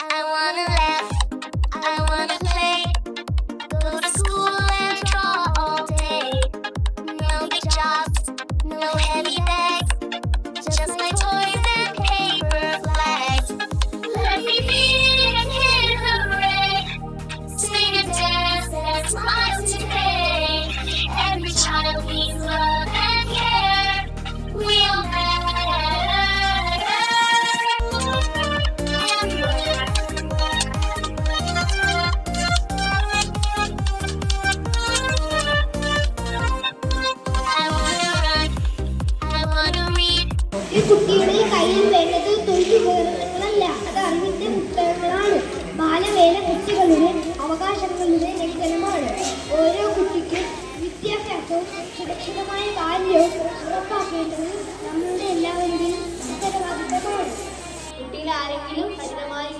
I wanna laugh, I wanna play, go to school and draw all day. No big jobs, no heavy bags, just my toys and paper flags. Let me be a kid hooray, sing and dance and smile today. Every child needs love and care. We all matter. I wanna run, I wanna read. ഈ കുട്ടിയുടെ കയ്യിൽ വേണ്ടത് തൊഴിലുപകരണങ്ങളല്ല, അത് അറിവിന്റെ പുസ്തകങ്ങളാണ്. ബാലവേല കുട്ടികളുടെ അവകാശങ്ങളുടെ ലംഘനമാണ്. ഓരോ കുട്ടിക്കും വിദ്യാഭ്യാസവും സുരക്ഷിതമായ ബാല്യവും ഉറപ്പാക്കേണ്ടത് നമ്മളുടെ എല്ലാവരുടെയും ഉത്തരവാദിത്തമാണ്. കുട്ടികൾ ആരെങ്കിലും കഠിനമായി